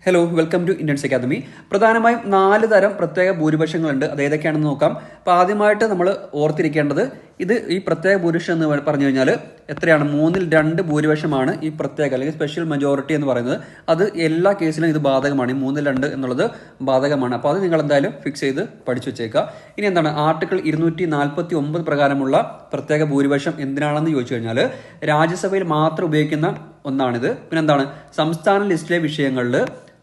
Hello, welcome to Indians academy. പ്രധാനമായും 4 തരം പ്രത്യേക ഭൂരിപക്ഷങ്ങളുണ്ട്. അത് ഏതൊക്കെയാണെന്ന് നോക്കാം. അപ്പോൾ ആദ്യമായിട്ട് നമ്മൾ ഓർത്തിരിക്കേണ്ടത് ഈ പ്രത്യേക ഭൂരിപക്ഷം എന്ന് പറഞ്ഞു കഴിഞ്ഞാൽ എത്രയാണ്? 3/2 ഭൂരിപക്ഷമാണ് ഈ പ്രത്യേക അല്ലെങ്കിൽ സ്പെഷ്യൽ മെജോറിറ്റി എന്ന് പറയുന്നത്. അത് എല്ലാ കേസിലും ഇത് ബാധകമാണ്. 3/2 എന്നുള്ളത് ബാധകമാണ്. അപ്പോൾ അത് നിങ്ങൾ എന്തായാലും ഫിക്സ് ചെയ്ത് പഠിച്ചു വെച്ചേക്കുക. ഇനി എന്താണ് ആർട്ടിക്കിൾ 249 പ്രകാരമുള്ള പ്രത്യേക ഭൂരിപക്ഷം എന്തിനാണെന്ന് ചോദിച്ചു കഴിഞ്ഞാൽ രാജ്യസഭയിൽ മാത്രം ഉപയോഗിക്കുന്ന ഒന്നാണിത്. പിന്നെന്താണ് സംസ്ഥാന ലിസ്റ്റിലെ വിഷയങ്ങളിൽ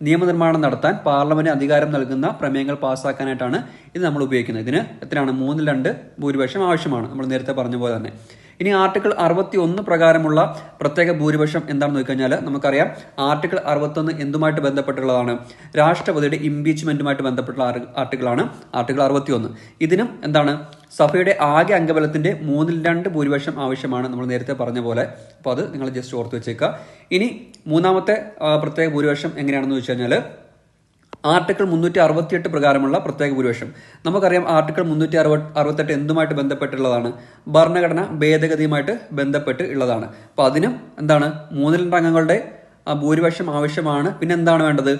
നിയമനിർമ്മാണം നടത്താൻ പാർലമെന്റ് അധികാരം നൽകുന്ന പ്രമേയങ്ങൾ പാസ്സാക്കാനായിട്ടാണ് ഇത് നമ്മൾ ഉപയോഗിക്കുന്നത്. ഇതിന് എത്രയാണ്? 3/2 ഭൂരിപക്ഷം ആവശ്യമാണ്, നമ്മൾ നേരത്തെ പറഞ്ഞ പോലെ തന്നെ. ഇനി ആർട്ടിക്കിൾ 61 പ്രകാരമുള്ള പ്രത്യേക ഭൂരിപക്ഷം എന്താണെന്ന് നോക്കിക്കഴിഞ്ഞാൽ നമുക്കറിയാം. ആർട്ടിക്കിൾ 61 എന്തുമായിട്ട് ബന്ധപ്പെട്ടുള്ളതാണ്? രാഷ്ട്രപതിയുടെ ഇംപീച്ച്മെന്റുമായിട്ട് ബന്ധപ്പെട്ടുള്ള ആർട്ടിക്കിളാണ് ആർട്ടിക്കിൾ 61. ഇതിനും എന്താണ് സഭയുടെ ആകെ അംഗബലത്തിന്റെ 3/2 ഭൂരിപക്ഷം ആവശ്യമാണ്, നമ്മൾ നേരത്തെ പറഞ്ഞ പോലെ. അപ്പോൾ അത് നിങ്ങൾ ജസ്റ്റ് ഓർത്ത് വെച്ചേക്കുക. ഇനി മൂന്നാമത്തെ പ്രത്യേക ഭൂരിപക്ഷം എങ്ങനെയാണെന്ന് വെച്ച് കഴിഞ്ഞാൽ ആർട്ടിക്കിൾ 368 പ്രകാരമുള്ള പ്രത്യേക ഭൂരിപക്ഷം. നമുക്കറിയാം ആർട്ടിക്കിൾ 368 എന്തുമായിട്ട് ബന്ധപ്പെട്ടുള്ളതാണ്? ഭരണഘടന ഭേദഗതിയുമായിട്ട് ബന്ധപ്പെട്ട് ഉള്ളതാണ്. അപ്പോൾ അതിനും എന്താണ് 3/2 അംഗങ്ങളുടെ ഭൂരിപക്ഷം ആവശ്യമാണ്. പിന്നെ എന്താണ് വേണ്ടത്?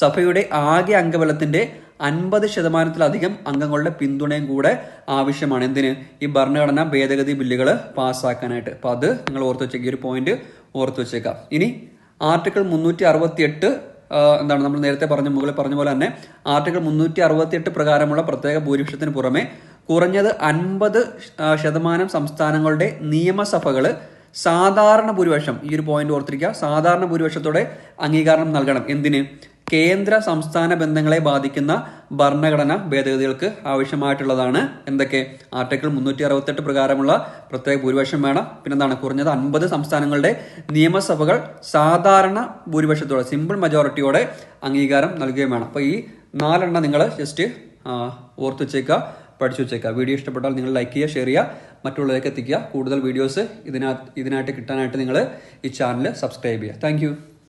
സഭയുടെ ആകെ അംഗബലത്തിന്റെ 50% അംഗങ്ങളുടെ പിന്തുണയും കൂടെ ആവശ്യമാണ്. എന്തിന്? ഈ ഭരണഘടന ഭേദഗതി ബില്ലുകൾ പാസ്സാക്കാനായിട്ട്. അപ്പോൾ അത് നിങ്ങൾ ഓർത്ത് വെച്ചേക്കുക, ഈ ഒരു പോയിന്റ് ഓർത്ത് വെച്ചേക്കാം. ഇനി ആർട്ടിക്കിൾ 368 എന്താണ് നമ്മൾ നേരത്തെ മുകളിൽ പറഞ്ഞ പോലെ തന്നെ ആർട്ടിക്കിൾ 368 പ്രകാരമുള്ള പ്രത്യേക ഭൂരിപക്ഷത്തിന് പുറമെ കുറഞ്ഞത് 50% സംസ്ഥാനങ്ങളുടെ നിയമസഭകൾ സാധാരണ ഭൂരിപക്ഷം, ഈ ഒരു പോയിന്റ് ഓർത്തിരിക്കുക, സാധാരണ ഭൂരിപക്ഷത്തോടെ അംഗീകാരം നൽകണം. എന്തിന്? കേന്ദ്ര സംസ്ഥാന ബന്ധങ്ങളെ ബാധിക്കുന്ന ഭരണഘടന ഭേദഗതികൾക്ക് ആവശ്യമായിട്ടുള്ളതാണ്. എന്തൊക്കെ? ആർട്ടിക്കിൾ 368 പ്രകാരമുള്ള പ്രത്യേക ഭൂരിപക്ഷം വേണം. പിന്നെന്താണ്? കുറഞ്ഞത് 50 സംസ്ഥാനങ്ങളുടെ നിയമസഭകൾ സാധാരണ ഭൂരിപക്ഷത്തോടെ, സിമ്പിൾ മെജോറിറ്റിയോടെ അംഗീകാരം നൽകുകയും വേണം. അപ്പോൾ ഈ 4 നിങ്ങൾ ജസ്റ്റ് ഓർത്ത് വെച്ചേക്കുക, പഠിച്ചു വെച്ചേക്കുക. വീഡിയോ ഇഷ്ടപ്പെട്ടാൽ നിങ്ങൾ ലൈക്ക് ചെയ്യുക, ഷെയർ ചെയ്യുക, മറ്റുള്ളവരിലേക്ക് എത്തിക്കുക. കൂടുതൽ വീഡിയോസ് ഇതിനായിട്ട് കിട്ടാനായിട്ട് നിങ്ങൾ ഈ ചാനൽ സബ്സ്ക്രൈബ് ചെയ്യുക. താങ്ക്